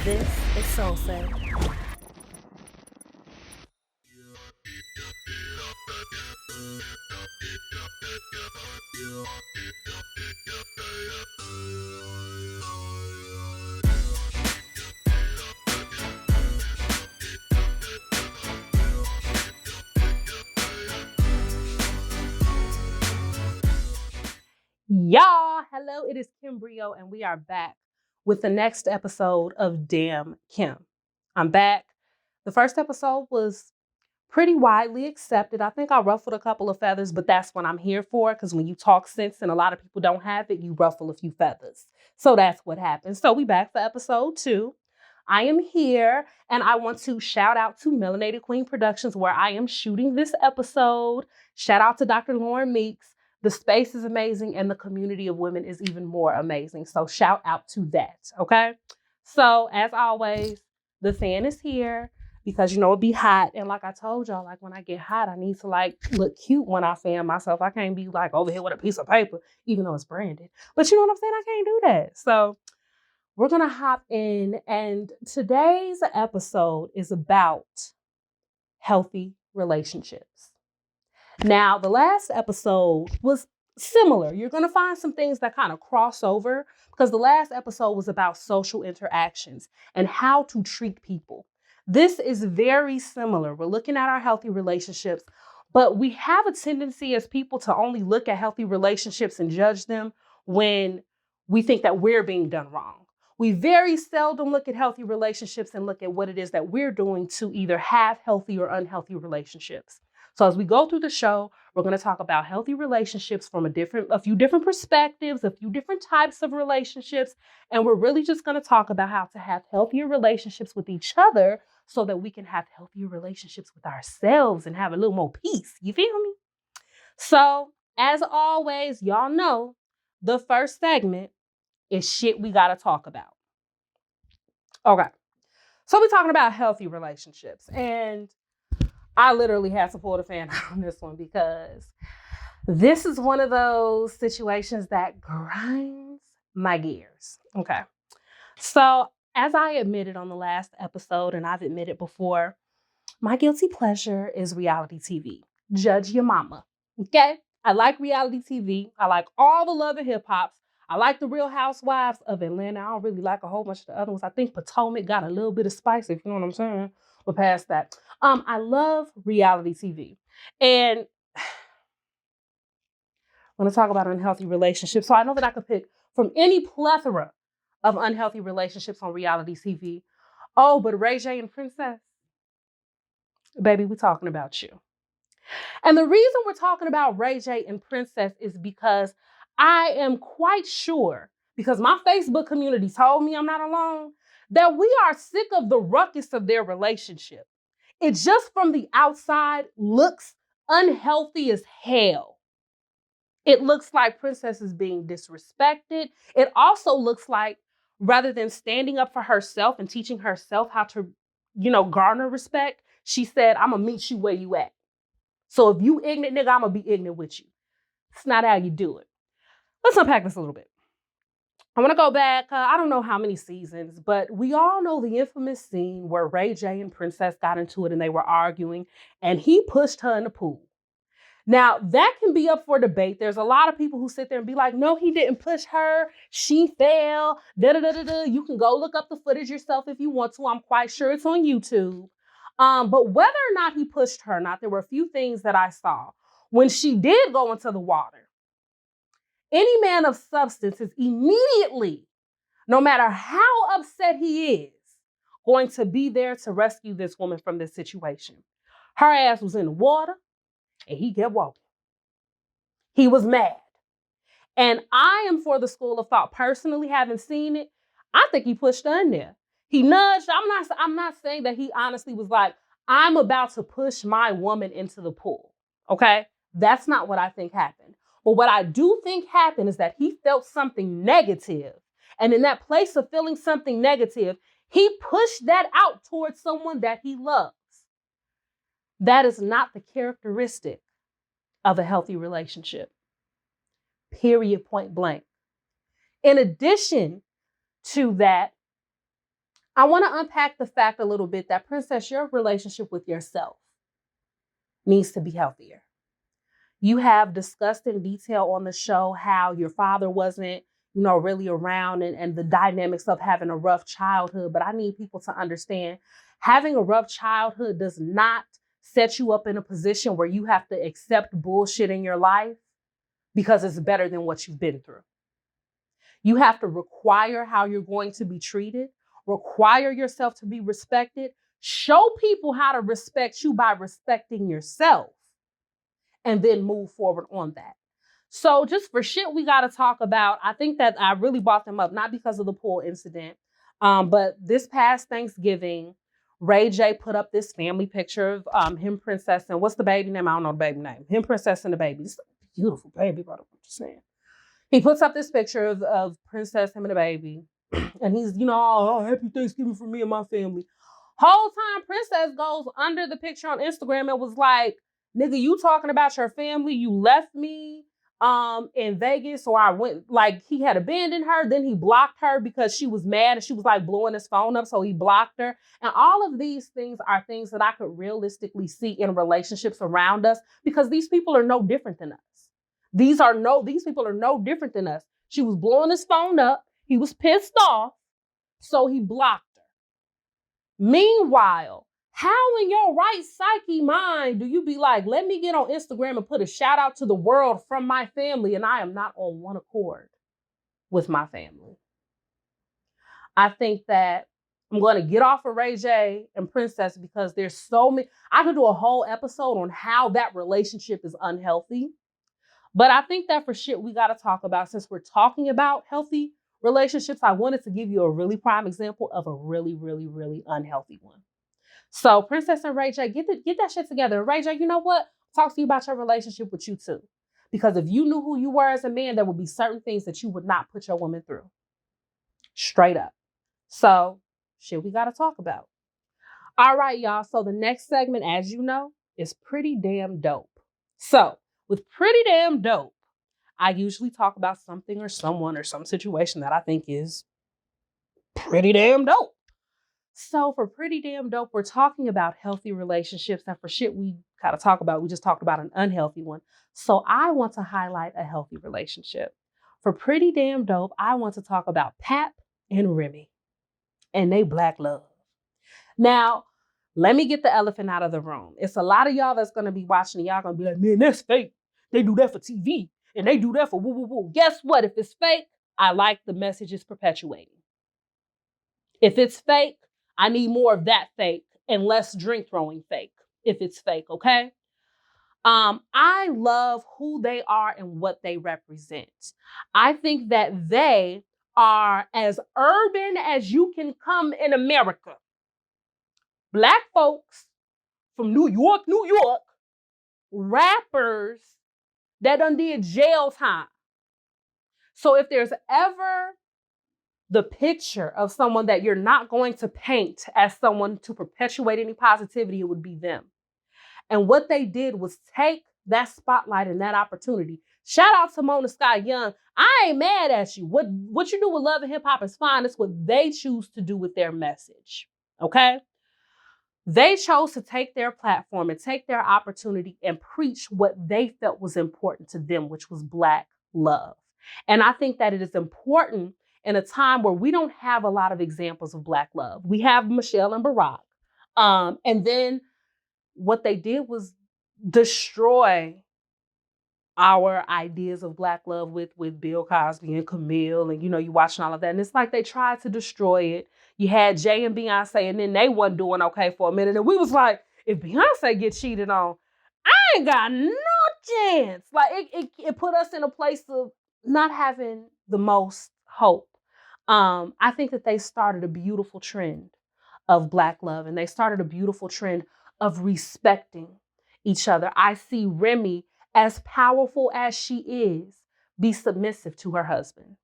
This is Solsei. Y'all, hello, it is Brio, and we are back with the next episode of Damn Kim. I'm back. The first episode was pretty widely accepted. I think I ruffled a couple of feathers, but that's what I'm here for, because when you talk sense and a lot of people don't have it, you ruffle a few feathers. So that's what happened. So we back for episode 2. I am here, and I want to shout out to Melanated Queen Productions, where I am shooting this episode. Shout out to Dr. Lauren Meeks. The space is amazing, and the community of women is even more amazing. So shout out to that, okay? So as always, the fan is here because, you know, it be hot. And like I told y'all, like when I get hot, I need to like look cute when I fan myself. I can't be like over here with a piece of paper, even though it's branded. But you know what I'm saying? I can't do that. So we're going to hop in. And today's episode is about healthy relationships. Now, the last episode was similar. You're going to find some things that kind of cross over because the last episode was about social interactions and how to treat people. This is very similar. We're looking at our healthy relationships, but we have a tendency as people to only look at healthy relationships and judge them when we think that we're being done wrong. We very seldom look at healthy relationships and look at what it is that we're doing to either have healthy or unhealthy relationships. So as we go through the show, we're going to talk about healthy relationships from a few different perspectives, a few different types of relationships. And we're really just going to talk about how to have healthier relationships with each other so that we can have healthier relationships with ourselves and have a little more peace. You feel me? So as always, y'all know the first segment is shit we got to talk about. Okay. So we're talking about healthy relationships, and I literally had to pull the fan out on this one because this is one of those situations that grinds my gears. Okay. So as I admitted on the last episode, and I've admitted before, my guilty pleasure is reality TV. Judge your mama. Okay. I like reality TV. I like all the Love and Hip Hops. I like the Real Housewives of Atlanta. I don't really like a whole bunch of the other ones. I think Potomac got a little bit of spice, if you know what I'm saying. But past that, I love reality TV. And I'm going to talk about unhealthy relationships. So I know that I could pick from any plethora of unhealthy relationships on reality TV. Oh, but Ray J and Princess, baby, we're talking about you. And the reason we're talking about Ray J and Princess is because I am quite sure, because my Facebook community told me I'm not alone, that we are sick of the ruckus of their relationship. It just from the outside looks unhealthy as hell. It looks like Princess is being disrespected. It also looks like rather than standing up for herself and teaching herself how to, garner respect, she said, I'm going to meet you where you at. So if you ignorant, nigga, I'm going to be ignorant with you. It's not how you do it. Let's unpack this a little bit. I want to go back, I don't know how many seasons, but we all know the infamous scene where Ray J and Princess got into it and they were arguing and he pushed her in the pool. Now, that can be up for debate. There's a lot of people who sit there and be like, no, he didn't push her. She fell. Da-da-da-da-da. You can go look up the footage yourself if you want to. I'm quite sure it's on YouTube. But whether or not he pushed her or not, there were a few things that I saw. When she did go into the water, any man of substance is immediately, no matter how upset he is, going to be there to rescue this woman from this situation. Her ass was in the water and he kept walking. He was mad. And I am for the school of thought. Personally, having seen it, I think he pushed her in there. He nudged. I'm not saying that he honestly was like, I'm about to push my woman into the pool. Okay? That's not what I think happened. But what I do think happened is that he felt something negative. And in that place of feeling something negative, he pushed that out towards someone that he loves. That is not the characteristic of a healthy relationship. Period, point blank. In addition to that, I want to unpack the fact a little bit that, Princess, your relationship with yourself needs to be healthier. You have discussed in detail on the show how your father wasn't, really around, and the dynamics of having a rough childhood. But I need people to understand, having a rough childhood does not set you up in a position where you have to accept bullshit in your life because it's better than what you've been through. You have to require how you're going to be treated, require yourself to be respected, show people how to respect you by respecting yourself, and then move forward on that. So just for shit we got to talk about, I think that I really brought them up, not because of the pool incident, but this past Thanksgiving, Ray J put up this family picture of him, Princess, and what's the baby name? I don't know the baby name. Him, Princess, and the baby. It's a beautiful baby, but I'm just saying. He puts up this picture of Princess, him and the baby, and he's, oh, happy Thanksgiving for me and my family. Whole time, Princess goes under the picture on Instagram and was like, nigga, you talking about your family? You left me in Vegas, or I went, like, he had abandoned her. Then he blocked her because she was mad and she was like blowing his phone up, so he blocked her. And all of these things are things that I could realistically see in relationships around us, because these people are no different than us. These people are no different than us. She was blowing his phone up. He was pissed off, so he blocked her. Meanwhile, how in your right psyche mind do you be like, let me get on Instagram and put a shout out to the world from my family, and I am not on one accord with my family? I think that I'm going to get off of Ray J and Princess because there's so many. I could do a whole episode on how that relationship is unhealthy. But I think that for shit we got to talk about, since we're talking about healthy relationships, I wanted to give you a really prime example of a really, really, really unhealthy one. So Princess and Ray J, get that shit together. Ray J, you know what? Talk to you about your relationship with you too. Because if you knew who you were as a man, there would be certain things that you would not put your woman through. Straight up. So shit we got to talk about. All right, y'all. So the next segment, as you know, is Pretty Damn Dope. So with Pretty Damn Dope, I usually talk about something or someone or some situation that I think is pretty damn dope. So for Pretty Damn Dope, we're talking about healthy relationships. And for shit we gotta talk about, we just talked about an unhealthy one. So I want to highlight a healthy relationship. For Pretty Damn Dope, I want to talk about Pap and Remy and they Black love. Now, let me get the elephant out of the room. It's a lot of y'all that's going to be watching and y'all going to be like, man, that's fake. They do that for TV and they do that for woo, woo, woo. Guess what? If it's fake, I like the message it's perpetuating. If it's fake, I need more of that fake and less drink throwing fake if it's fake, okay? I love who they are and what they represent. I think that they are as urban as you can come in America. Black folks from New York, rappers that done did jail time. So if there's ever the picture of someone that you're not going to paint as someone to perpetuate any positivity, it would be them. And what they did was take that spotlight and that opportunity. Shout out to Mona Scott Young. I ain't mad at you. What you do with Love and Hip Hop is fine. It's what they choose to do with their message. Okay? They chose to take their platform and take their opportunity and preach what they felt was important to them, which was Black love. And I think that it is important in a time where we don't have a lot of examples of Black love. We have Michelle and Barack. And then what they did was destroy our ideas of Black love with Bill Cosby and Camille. And, you watching all of that. And it's like they tried to destroy it. You had Jay and Beyonce, and then they wasn't doing okay for a minute. And we was like, if Beyonce get cheated on, I ain't got no chance. Like, it put us in a place of not having the most hope. I think that they started a beautiful trend of Black love, and they started a beautiful trend of respecting each other. I see Remy, as powerful as she is, be submissive to her husband.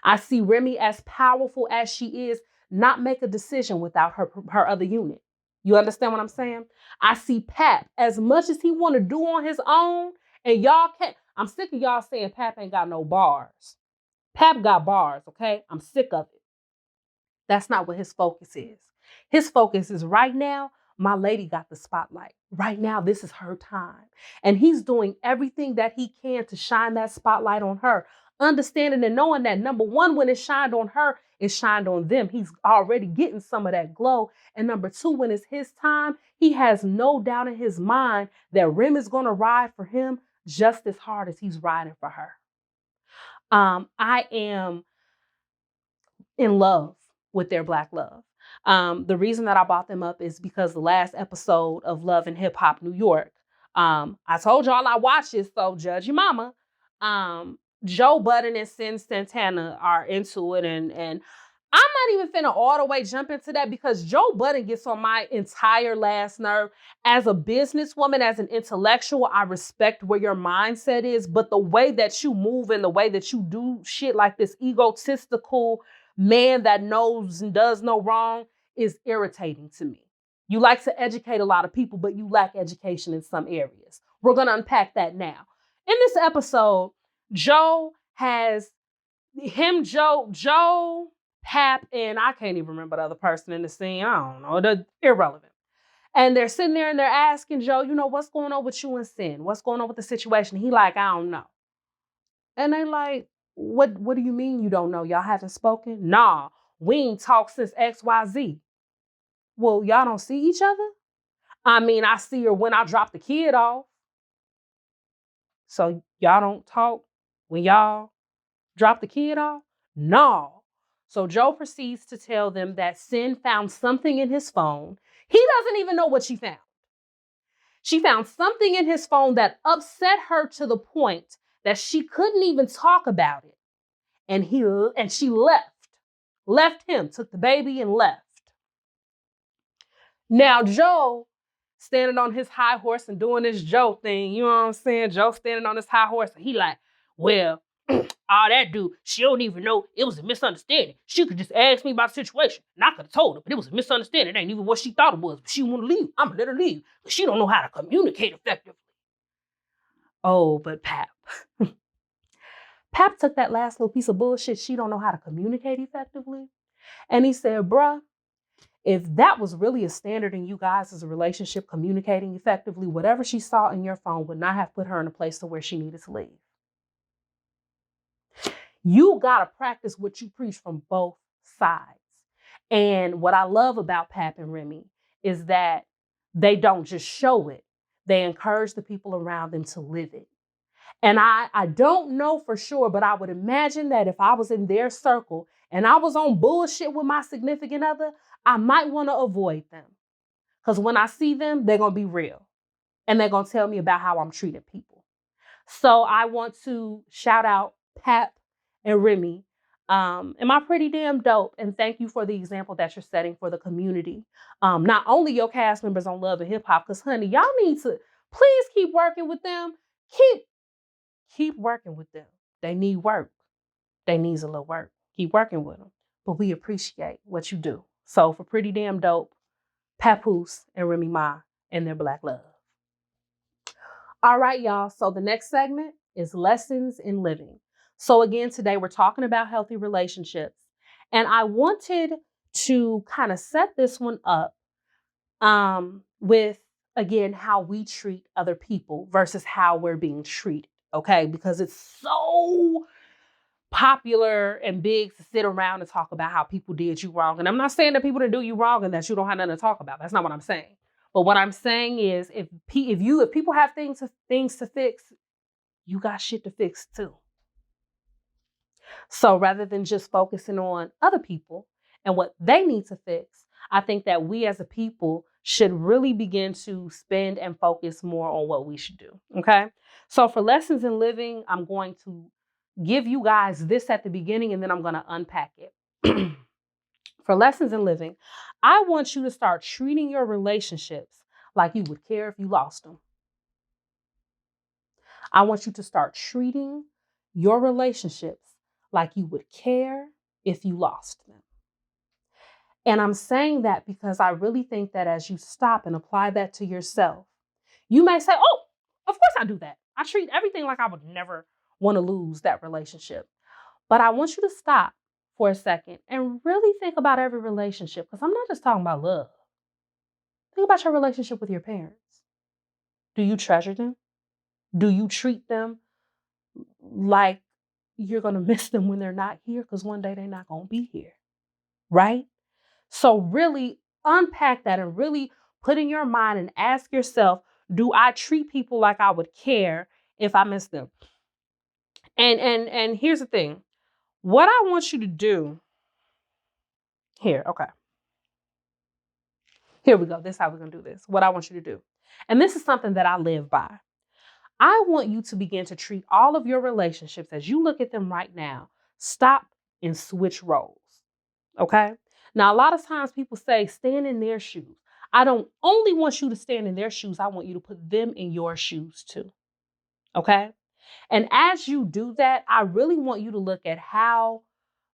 I see Remy, as powerful as she is, not make a decision without her other unit. You understand what I'm saying? I see Pap, as much as he want to do on his own, and y'all can't. I'm sick of y'all saying Pap ain't got no bars. Pap got bars, okay? I'm sick of it. That's not what his focus is. His focus is right now, my lady got the spotlight. Right now, this is her time. And he's doing everything that he can to shine that spotlight on her. Understanding and knowing that, number one, when it's shined on her, it shined on them. He's already getting some of that glow. And number two, when it's his time, he has no doubt in his mind that Rim is going to ride for him just as hard as he's riding for her. I am in love with their Black love. The reason that I brought them up is because the last episode of Love and Hip Hop New York, I told y'all I watched it, so judge your mama. Joe Budden and Sin Santana are into it, and I'm not even finna all the way jump into that because Joe Budden gets on my entire last nerve. As a businesswoman, as an intellectual, I respect where your mindset is, but the way that you move and the way that you do shit like this egotistical man that knows and does no wrong is irritating to me. You like to educate a lot of people, but you lack education in some areas. We're going to unpack that now. In this episode, Joe, Pap, and I can't even remember the other person in the scene. I don't know. They're irrelevant. And they're sitting there and they're asking Joe, what's going on with you and Sin? What's going on with the situation? He like, I don't know. And they like, what do you mean you don't know? Y'all haven't spoken? Nah, we ain't talked since XYZ. Well, y'all don't see each other? I mean, I see her when I drop the kid off. So y'all don't talk when y'all drop the kid off? No. So Joe proceeds to tell them that Sin found something in his phone. He doesn't even know what she found. She found something in his phone that upset her to the point that she couldn't even talk about it. And she left him, took the baby and left. Now Joe standing on his high horse and doing this Joe thing, you know what I'm saying? Joe standing on his high horse and he like, well, all that dude, she don't even know it was a misunderstanding. She could just ask me about the situation and I could have told her, but it was a misunderstanding. It ain't even what she thought it was. But she want to leave. I'm gonna let her leave. But she don't know how to communicate effectively. Oh, but Pap. Pap took that last little piece of bullshit, she don't know how to communicate effectively. And he said, bruh, if that was really a standard in you guys as a relationship communicating effectively, whatever she saw in your phone would not have put her in a place to where she needed to leave. You got to practice what you preach from both sides. And what I love about Pap and Remy is that they don't just show it. They encourage the people around them to live it. And I don't know for sure, but I would imagine that if I was in their circle and I was on bullshit with my significant other, I might want to avoid them. Because when I see them, they're going to be real. And they're going to tell me about how I'm treating people. So I want to shout out Pap and Remy. Am I pretty damn dope? And thank you for the example that you're setting for the community. Not only your cast members on Love and Hip Hop, because honey, y'all need to please keep working with them. Keep working with them. They need work. They needs a little work. Keep working with them. But we appreciate what you do. So for Pretty Damn Dope, Papoose and Remy Ma and their Black love. All right, y'all. So the next segment is Lessons in Living. So again, today we're talking about healthy relationships. And I wanted to kind of set this one up with, again, how we treat other people versus how we're being treated. Okay, because it's so popular and big to sit around and talk about how people did you wrong. And I'm not saying that people didn't do you wrong and that you don't have nothing to talk about. That's not what I'm saying. But what I'm saying is if people have things to fix, you got shit to fix too. So rather than just focusing on other people and what they need to fix, I think that we as a people should really begin to spend and focus more on what we should do. Okay. So for Lessons in Living, I'm going to give you guys this at the beginning and then I'm going to unpack it. For Lessons in Living, I want you to start treating your relationships like you would care if you lost them. I want you to start treating your relationships like you would care if you lost them. And I'm saying that because I really think that as you stop and apply that to yourself, you may say, oh, of course I do that. I treat everything like I would never want to lose that relationship. But I want you to stop for a second and really think about every relationship, because I'm not just talking about love. Think about your relationship with your parents. Do you treasure them? Do you treat them like you're going to miss them when they're not here? Because one day they're not going to be here, right? So really unpack that and really put in your mind and ask yourself, do I treat people like I would care if I miss them? And here's the thing. What I want you to do here, okay. Here we go. This is how we're going to do this. What I want you to do. And this is something that I live by. I want you to begin to treat all of your relationships as you look at them right now. Stop and switch roles. Okay? Now, a lot of times people say, stand in their shoes. I don't only want you to stand in their shoes. I want you to put them in your shoes too. Okay? And as you do that, I really want you to look at how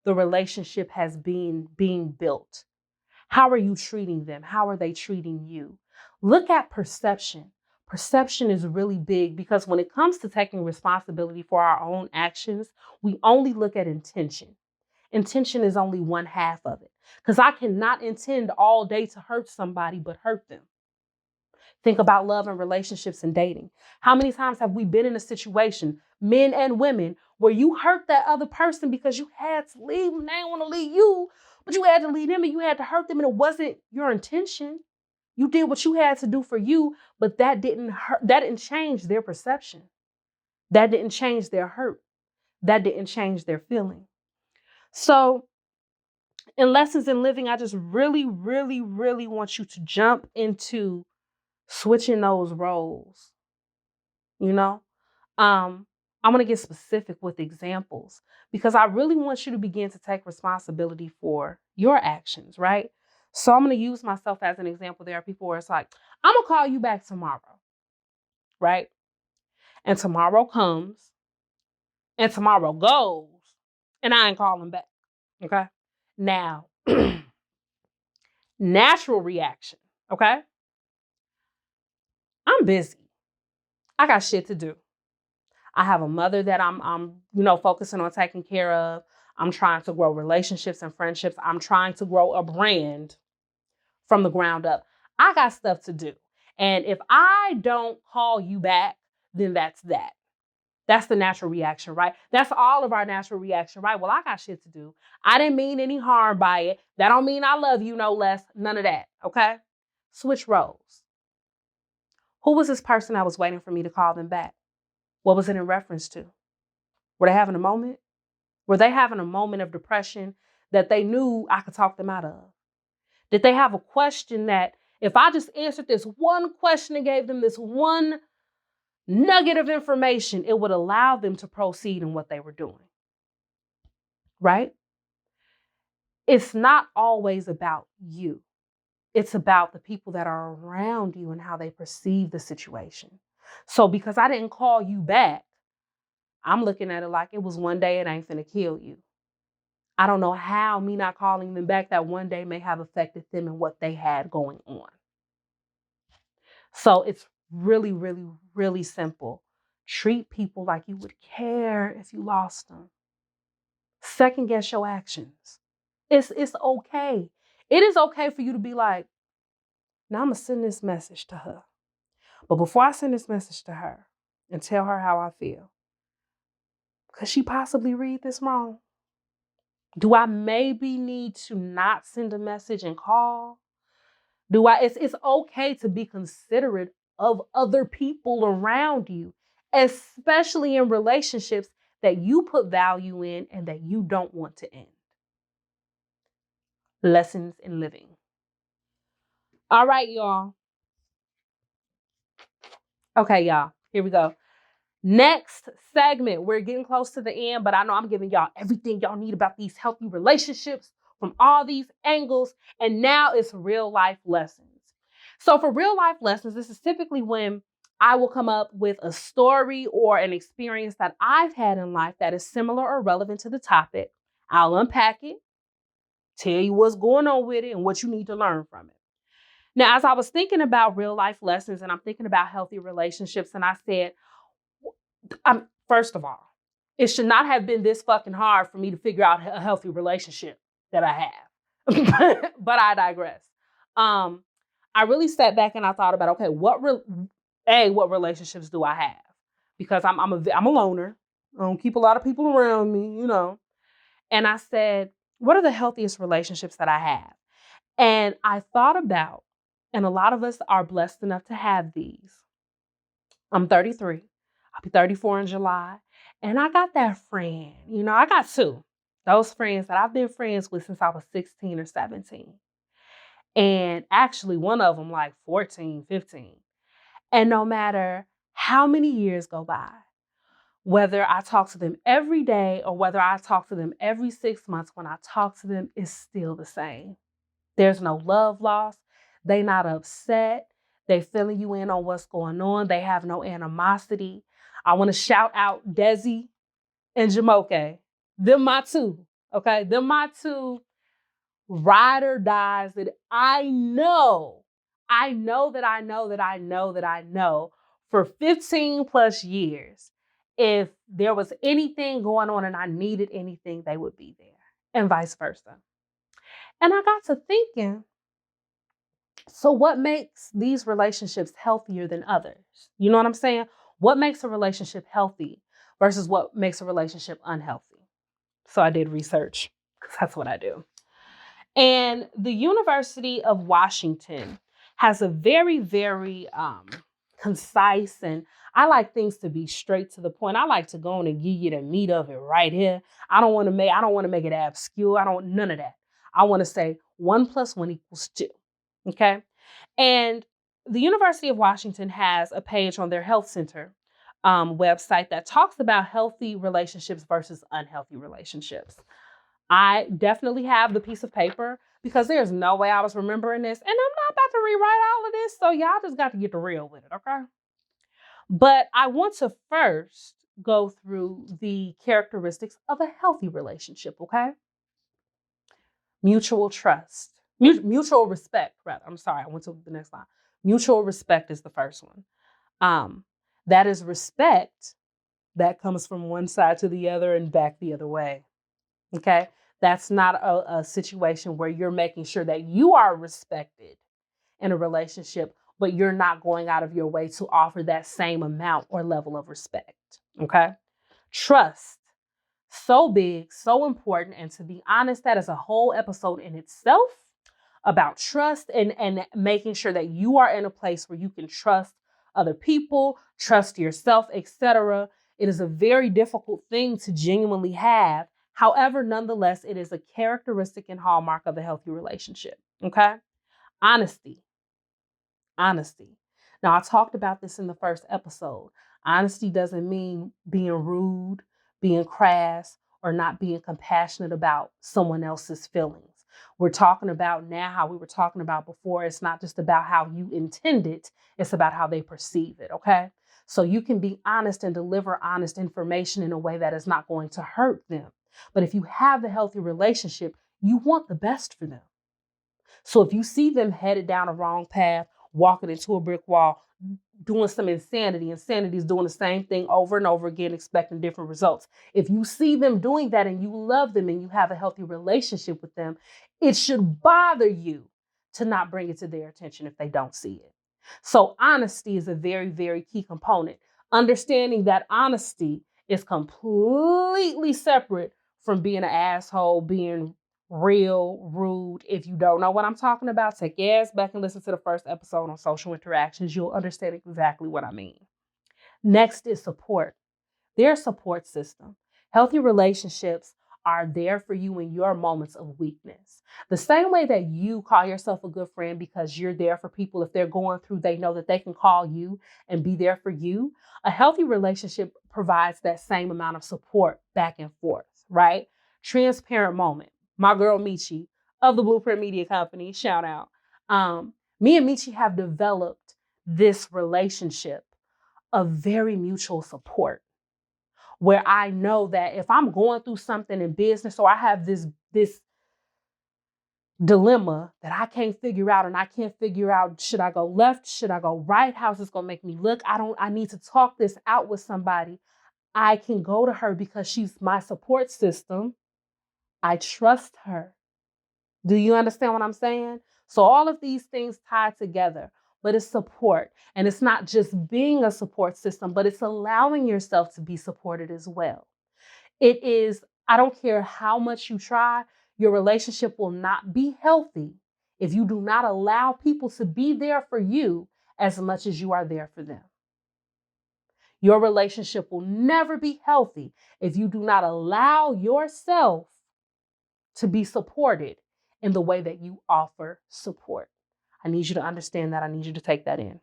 the relationship has been being built. How are you treating them? How are they treating you? Look at perception. Perception is really big because when it comes to taking responsibility for our own actions, we only look at intention. Intention is only one half of it, because I cannot intend all day to hurt somebody but hurt them. Think about love and relationships and dating. How many times have we been in a situation, men and women, where you hurt that other person because you had to leave them? They didn't want to leave you, but you had to leave them and you had to hurt them, and it wasn't your intention. You did what you had to do for you, but that didn't hurt. That didn't change their perception. That didn't change their hurt. That didn't change their feeling. So in Lessons in Living, I just really, really, really want you to jump into switching those roles. You know, I'm going to get specific with examples because I really want you to begin to take responsibility for your actions, right? So I'm going to use myself as an example. There are people where it's like, I'm going to call you back tomorrow, right? And tomorrow comes and tomorrow goes and I ain't calling back, okay? Now, natural reaction, okay? I'm busy. I got shit to do. I have a mother that I'm focusing on taking care of. I'm trying to grow relationships and friendships. I'm trying to grow a brand from the ground up. I got stuff to do. And if I don't call you back, then that's that. That's the natural reaction, right? That's all of our natural reaction, right? Well, I got shit to do. I didn't mean any harm by it. That don't mean I love you no less. None of that, okay? Switch roles. Who was this person that was waiting for me to call them back? What was it in reference to? Were they having a moment? Were they having a moment of depression that they knew I could talk them out of? Did they have a question that if I just answered this one question and gave them this one nugget of information, it would allow them to proceed in what they were doing? Right? It's not always about you. It's about the people that are around you and how they perceive the situation. So because I didn't call you back, I'm looking at it like it was one day, it ain't finna kill you. I don't know how me not calling them back that one day may have affected them and what they had going on. So it's really, really, really simple. Treat people like you would care if you lost them. Second guess your actions. It's okay. It is okay for you to be like, now I'm going to send this message to her. But before I send this message to her and tell her how I feel, could she possibly read this wrong? Do I maybe need to not send a message and call? It's okay to be considerate of other people around you, especially in relationships that you put value in and that you don't want to end. Lessons in Living. All right, y'all. Okay, y'all. Here we go. Next segment. We're getting close to the end, but I know I'm giving y'all everything y'all need about these healthy relationships from all these angles. And now it's real life lessons. So for real life lessons, this is typically when I will come up with a story or an experience that I've had in life that is similar or relevant to the topic. I'll unpack it, tell you what's going on with it and what you need to learn from it. Now, as I was thinking about real life lessons and I'm thinking about healthy relationships, and I said, first of all, it should not have been this fucking hard for me to figure out a healthy relationship that I have. But I digress. I really sat back and I thought about, okay, what relationships do I have? Because I'm a loner. I don't keep a lot of people around me, you know. And I said, what are the healthiest relationships that I have? And I thought about, and a lot of us are blessed enough to have these. I'm 33. I'll be 34 in July. And I got that friend, you know, I got two. Those friends that I've been friends with since I was 16 or 17. And actually one of them like 14, 15. And no matter how many years go by, whether I talk to them every day or whether I talk to them every 6 months, when I talk to them, it's still the same. There's no love lost. They not upset. They filling you in on what's going on. They have no animosity. I want to shout out Desi and Jamoke. Them my two, okay? Them my two ride or dies that I know for 15 plus years, if there was anything going on and I needed anything, they would be there, and vice versa. And I got to thinking, so what makes these relationships healthier than others? You know what I'm saying? What makes a relationship healthy versus what makes a relationship unhealthy? So I did research, because that's what I do. And the University of Washington has a very, very concise, and I like things to be straight to the point. I like to go on and give you the meat of it right here. I don't want to make it obscure. None of that. I want to say 1 + 1 = 2. Okay. And the University of Washington has a page on their health center website that talks about healthy relationships versus unhealthy relationships. I definitely have the piece of paper because there's no way I was remembering this. And I'm not about to rewrite all of this. So y'all just got to get the real with it, okay? But I want to first go through the characteristics of a healthy relationship, okay? Mutual trust. Mutual respect, rather. I'm sorry, I went to the next line. Mutual respect is the first one. That is respect that comes from one side to the other and back the other way. Okay? That's not a situation where you're making sure that you are respected in a relationship, but you're not going out of your way to offer that same amount or level of respect. Okay? Trust. So big, so important. And to be honest, that is a whole episode in itself about trust and making sure that you are in a place where you can trust other people, trust yourself, etc. It is a very difficult thing to genuinely have. However, nonetheless, it is a characteristic and hallmark of a healthy relationship. Okay? Honesty. Honesty. Now, I talked about this in the first episode. Honesty doesn't mean being rude, being crass, or not being compassionate about someone else's feelings. We're talking about now how we were talking about before. It's not just about how you intend it. It's about how they perceive it, okay? So you can be honest and deliver honest information in a way that is not going to hurt them. But if you have the healthy relationship, you want the best for them. So if you see them headed down a wrong path, walking into a brick wall, doing some insanity is doing the same thing over and over again, expecting different results. If you see them doing that and you love them and you have a healthy relationship with them, it should bother you to not bring it to their attention if they don't see it. So honesty is a very, very key component. Understanding that honesty is completely separate from being an asshole, being real rude. If you don't know what I'm talking about, take your ass back and listen to the first episode on social interactions. You'll understand exactly what I mean. Next is support. Their support system. Healthy relationships are there for you in your moments of weakness. The same way that you call yourself a good friend because you're there for people. If they're going through, they know that they can call you and be there for you. A healthy relationship provides that same amount of support back and forth, right? Transparent moment. My girl Michi of the Blueprint Media Company, shout out. Me and Michi have developed this relationship of very mutual support, where I know that if I'm going through something in business, or I have this dilemma that I can't figure out, and I can't figure out, should I go left? Should I go right? How's this going to make me look? I need to talk this out with somebody. I can go to her because she's my support system. I trust her. Do you understand what I'm saying? So all of these things tie together, but it's support. And it's not just being a support system, but it's allowing yourself to be supported as well. It is, I don't care how much you try, your relationship will not be healthy if you do not allow people to be there for you as much as you are there for them. Your relationship will never be healthy if you do not allow yourself to be supported in the way that you offer support. I need you to understand that. I need you to take that in.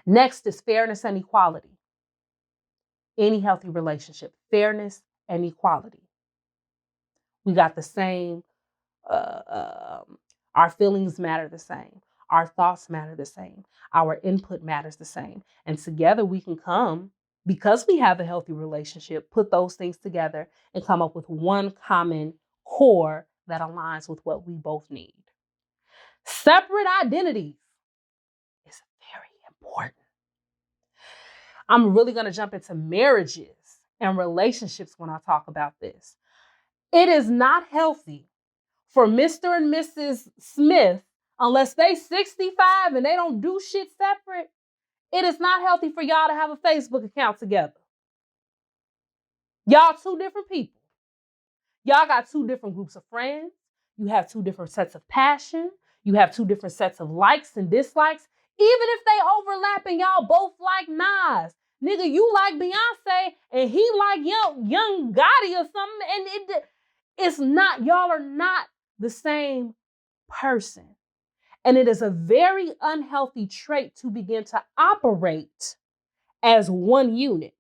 Next is fairness and equality. Any healthy relationship, fairness and equality. We got the same, our feelings matter the same. Our thoughts matter the same. Our input matters the same. And together we can come, because we have a healthy relationship, put those things together and come up with one common core that aligns with what we both need. Separate identities is very important. I'm really going to jump into marriages and relationships when I talk about this. It is not healthy for Mr. and Mrs. Smith, unless they 65 and they don't do shit separate. It is not healthy for y'all to have a Facebook account together. Y'all two different people. Y'all got two different groups of friends. You have two different sets of passion. You have two different sets of likes and dislikes. Even if they overlap and y'all both like Nas. Nigga, you like Beyonce and he like young Gotti or something. And it's not, y'all are not the same person. And it is a very unhealthy trait to begin to operate as one unit.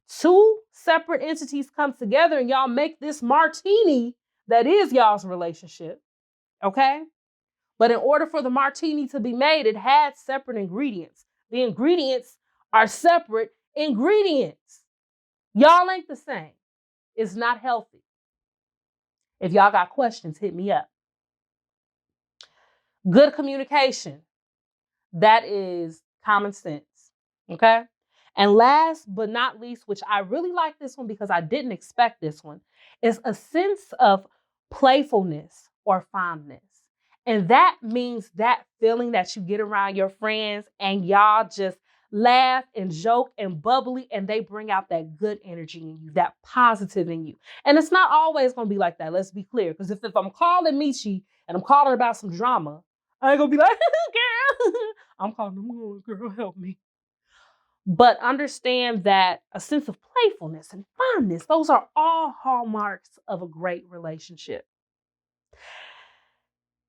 Two separate entities come together and y'all make this martini that is y'all's relationship, okay? But in order for the martini to be made, it had separate ingredients. The ingredients are separate ingredients. Y'all ain't the same. It's not healthy. If y'all got questions, hit me up. Good communication. That is common sense, okay? And last but not least, which I really like this one because I didn't expect this one, is a sense of playfulness or fondness. And that means that feeling that you get around your friends and y'all just laugh and joke and bubbly and they bring out that good energy in you, that positive in you. And it's not always going to be like that. Let's be clear. Because if I'm calling Michi and I'm calling about some drama, I ain't going to be like, girl, I'm calling them, girl, help me. But understand that a sense of playfulness and fondness, those are all hallmarks of a great relationship.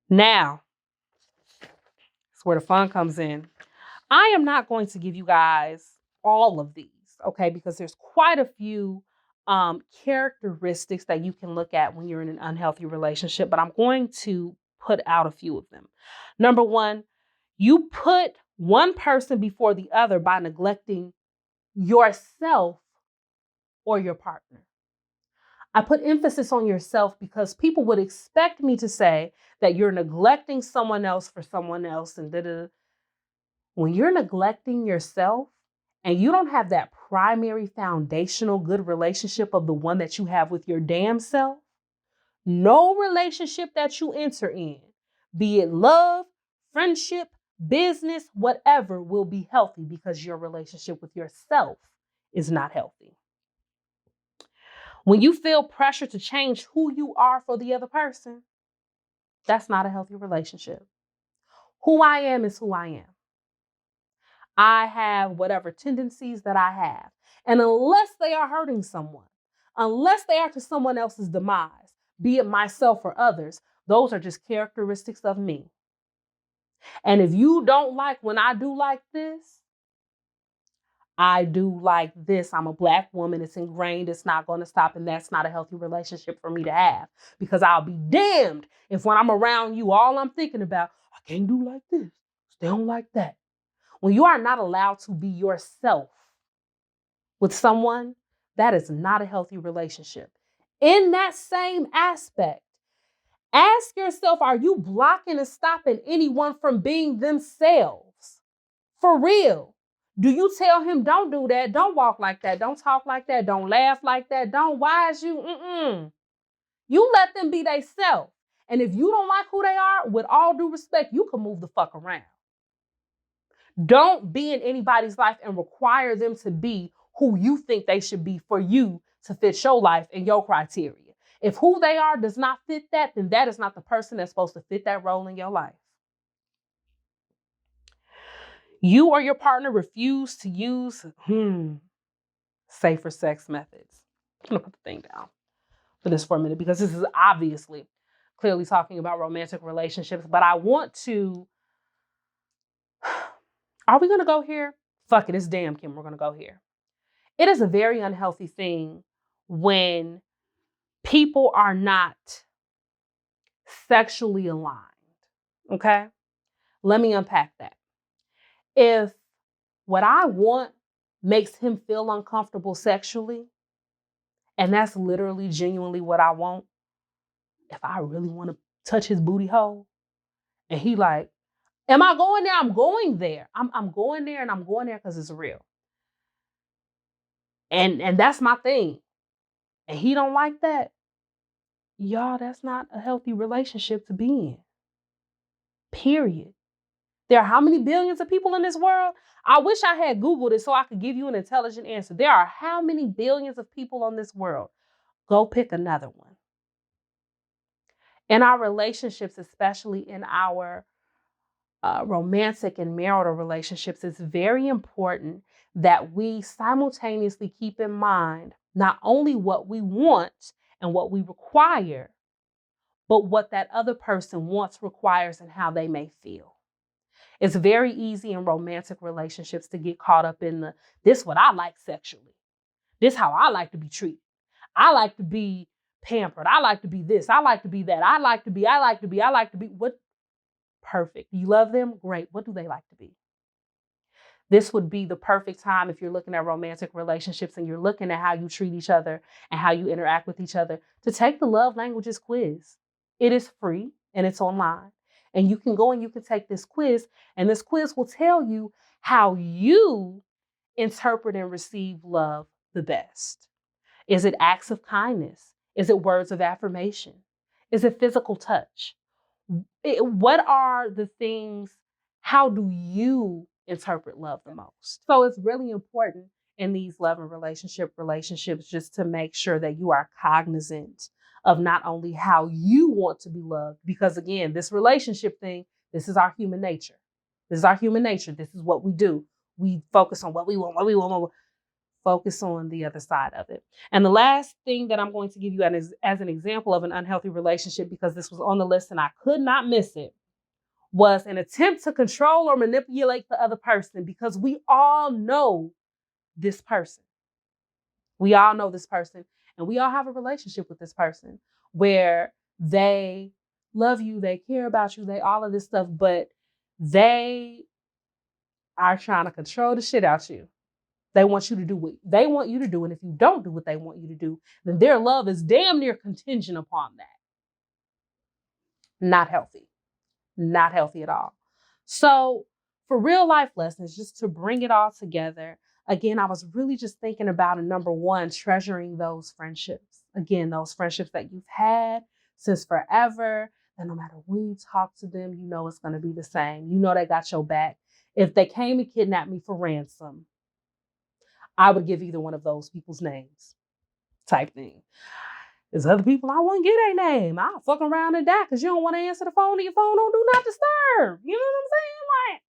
Now, that's where the fun comes in. I am not going to give you guys all of these, okay, because there's quite a few characteristics that you can look at when you're in an unhealthy relationship, but I'm going to put out a few of them. Number one, you put one person before the other by neglecting yourself or your partner. I put emphasis on yourself because people would expect me to say that you're neglecting someone else for someone else and da-da. When you're neglecting yourself and you don't have that primary foundational good relationship of the one that you have with your damn self, no relationship that you enter in, be it love, friendship, business, whatever, will be healthy because your relationship with yourself is not healthy. When you feel pressure to change who you are for the other person, that's not a healthy relationship. Who I am is who I am. I have whatever tendencies that I have. And unless they are hurting someone, unless they are to someone else's demise, be it myself or others, those are just characteristics of me. And if you don't like when I do like this, I do like this. I'm a Black woman. It's ingrained. It's not going to stop. And that's not a healthy relationship for me to have. Because I'll be damned if when I'm around you, all I'm thinking about, I can't do like this. They don't like that. When you are not allowed to be yourself with someone, that is not a healthy relationship. In that same aspect, ask yourself, are you blocking and stopping anyone from being themselves? For real. Do you tell him, don't do that, don't walk like that, don't talk like that, don't laugh like that, don't, why is you, You let them be they self. And if you don't like who they are, with all due respect, you can move the fuck around. Don't be in anybody's life and require them to be who you think they should be for you to fit your life and your criteria. If who they are does not fit that, then that is not the person that's supposed to fit that role in your life. You or your partner refuse to use safer sex methods. I'm gonna put the thing down for this for a minute because this is obviously clearly talking about romantic relationships, but I want to, are we gonna go here? Fuck it, it's damn Kim, we're gonna go here. It is a very unhealthy thing when people are not sexually aligned, okay? Let me unpack that. If what I want makes him feel uncomfortable sexually, and that's literally genuinely what I want, if I really want to touch his booty hole, and he like, am I going there? I'm going there. I'm going there, and I'm going there because it's real. And that's my thing. And he don't like that. Y'all, that's not a healthy relationship to be in. Period. There are how many billions of people in this world? I wish I had Googled it so I could give you an intelligent answer. There are how many billions of people on this world? Go pick another one. In our relationships, especially in our romantic and marital relationships, it's very important that we simultaneously keep in mind not only what we want and what we require, but what that other person wants, requires, and how they may feel. It's very easy in romantic relationships to get caught up in this what I like sexually. This how I like to be treated. I like to be pampered. I like to be this. I like to be that. I like to be. What? Perfect. You love them? Great. What do they like to be? This would be the perfect time if you're looking at romantic relationships and you're looking at how you treat each other and how you interact with each other to take the love languages quiz. It is free and it's online. And you can go and you can take this quiz, and this quiz will tell you how you interpret and receive love the best. Is it acts of kindness? Is it words of affirmation? Is it physical touch? What are the things, how do you interpret love the most? So it's really important in these love and relationships just to make sure that you are cognizant of not only how you want to be loved, because again, this relationship thing, this is our human nature. This is our human nature. This is what we do. We focus on what we want, focus on the other side of it. And the last thing that I'm going to give you as an example of an unhealthy relationship, because this was on the list and I could not miss it, was an attempt to control or manipulate the other person, because we all know this person. We all know this person, and we all have a relationship with this person where they love you, they care about you, they all of this stuff, but they are trying to control the shit out you. They want you to do what they want you to do, and if you don't do what they want you to do, then their love is damn near contingent upon that. Not healthy. Not healthy at all. So for real life lessons, just to bring it all together, again, I was really just thinking about, number one, treasuring those friendships. Again, those friendships that you've had since forever, and no matter when you talk to them, you know it's going to be the same. You know they got your back. If they came and kidnapped me for ransom, I would give either one of those people's names, type thing. There's other people I wouldn't get their name. I'll fuck around and die because you don't want to answer the phone and your phone don't do not disturb. You know what I'm saying? Like,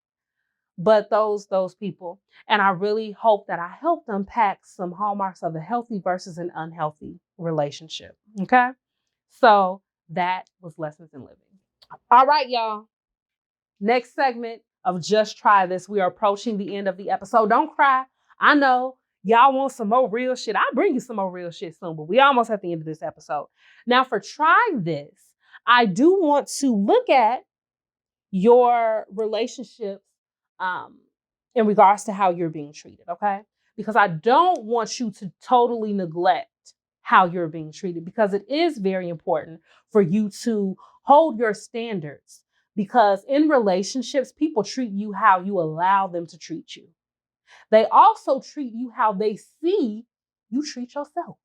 but those people. And I really hope that I helped unpack some hallmarks of a healthy versus an unhealthy relationship. Okay? So that was Lessons in Living. All right, y'all. Next segment of Just Try This. We are approaching the end of the episode. Don't cry. I know y'all want some more real shit. I'll bring you some more real shit soon, but we almost at the end of this episode. Now for Try This, I do want to look at your relationships in regards to how you're being treated, okay? Because I don't want you to totally neglect how you're being treated, because it is very important for you to hold your standards, because in relationships, people treat you how you allow them to treat you. They also treat you how they see you treat yourself.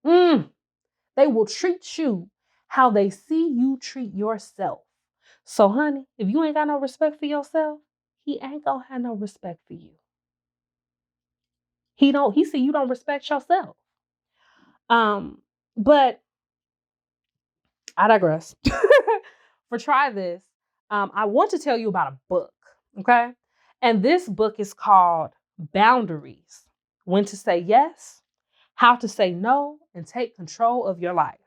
They will treat you how they see you treat yourself. So, honey, if you ain't got no respect for yourself, he ain't gonna have no respect for you. He see you don't respect yourself. But I digress. For try this, I want to tell you about a book, okay? And this book is called Boundaries: When to Say Yes, How to Say No, and Take Control of Your Life.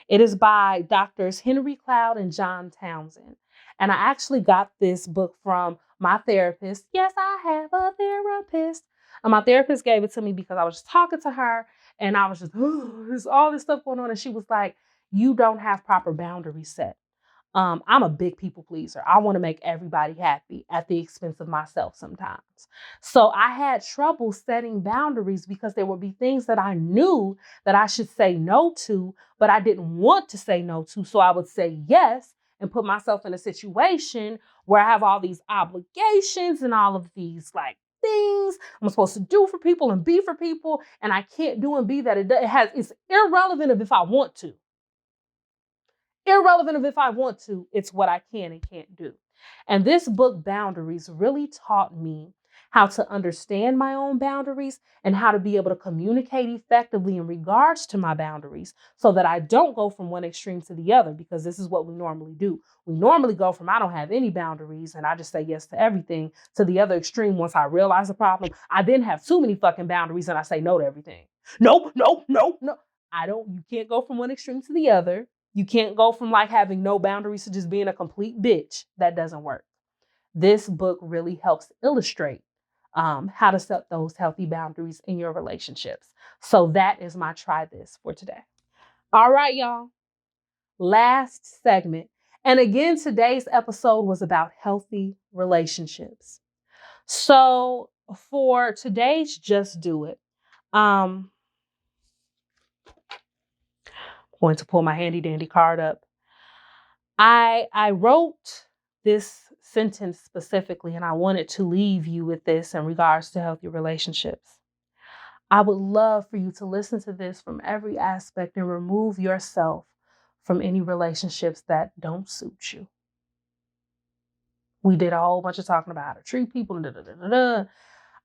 It is by Doctors Henry Cloud and John Townsend. And I actually got this book from my therapist. Yes, I have a therapist. And my therapist gave it to me because I was just talking to her and I was just, there's all this stuff going on. And she was like, you don't have proper boundaries set. I'm a big people pleaser. I want to make everybody happy at the expense of myself sometimes. So I had trouble setting boundaries because there would be things that I knew that I should say no to, but I didn't want to say no to. So I would say yes and put myself in a situation where I have all these obligations and all of these like things I'm supposed to do for people and be for people. And I can't do and be that. It's irrelevant of if I want to. Irrelevant of if I want to, it's what I can and can't do. And this book, Boundaries, really taught me how to understand my own boundaries and how to be able to communicate effectively in regards to my boundaries so that I don't go from one extreme to the other, because this is what we normally do. We normally go from I don't have any boundaries and I just say yes to everything to the other extreme. Once I realize the problem, I then have too many fucking boundaries and I say no to everything. No. You can't go from one extreme to the other. You can't go from like having no boundaries to just being a complete bitch. That doesn't work. This book really helps illustrate how to set those healthy boundaries in your relationships. So that is my try this for today. All right, y'all. Last segment. And again, today's episode was about healthy relationships. So for today's Just Do It, I'm going to pull my handy dandy card up. I wrote this sentence specifically, and I wanted to leave you with this in regards to healthy relationships. I would love for you to listen to this from every aspect and remove yourself from any relationships that don't suit you. We did a whole bunch of talking about how to treat people.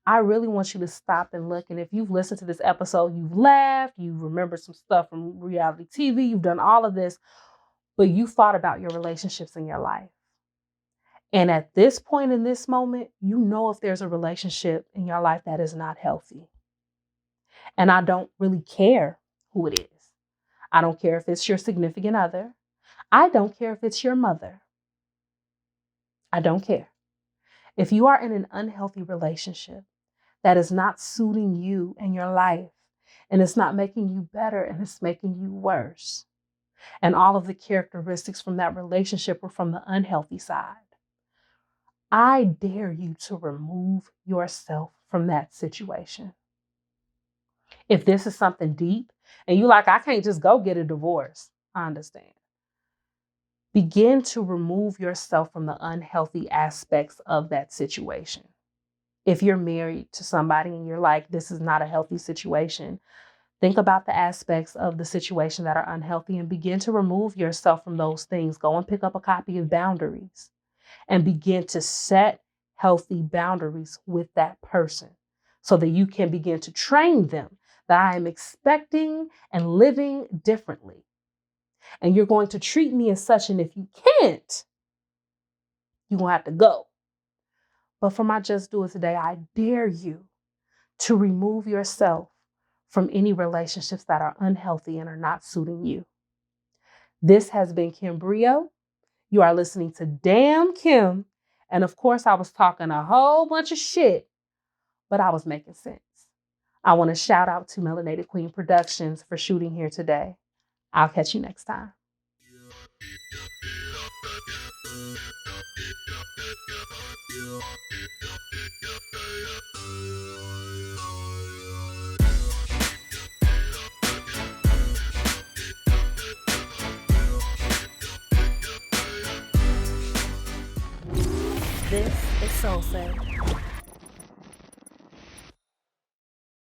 I really want you to stop and look. And if you've listened to this episode, you've laughed, you've remembered some stuff from reality TV, you've done all of this, but you thought about your relationships in your life. And at this point in this moment, you know if there's a relationship in your life that is not healthy. And I don't really care who it is. I don't care if it's your significant other. I don't care if it's your mother. I don't care. If you are in an unhealthy relationship that is not suiting you and your life, and it's not making you better and it's making you worse, and all of the characteristics from that relationship were from the unhealthy side, I dare you to remove yourself from that situation. If this is something deep and you like, I can't just go get a divorce, I understand. Begin to remove yourself from the unhealthy aspects of that situation. If you're married to somebody and you're like, this is not a healthy situation, think about the aspects of the situation that are unhealthy and begin to remove yourself from those things. Go and pick up a copy of Boundaries and begin to set healthy boundaries with that person so that you can begin to train them that I am expecting and living differently. And you're going to treat me as such. And if you can't, you're going to have to go. But for my Just Do It today, I dare you to remove yourself from any relationships that are unhealthy and are not suiting you. This has been Kim Brio. You are listening to Damn Kim. And of course, I was talking a whole bunch of shit, but I was making sense. I want to shout out to Melanated Queen Productions for shooting here today. I'll catch you next time. This is Solsei.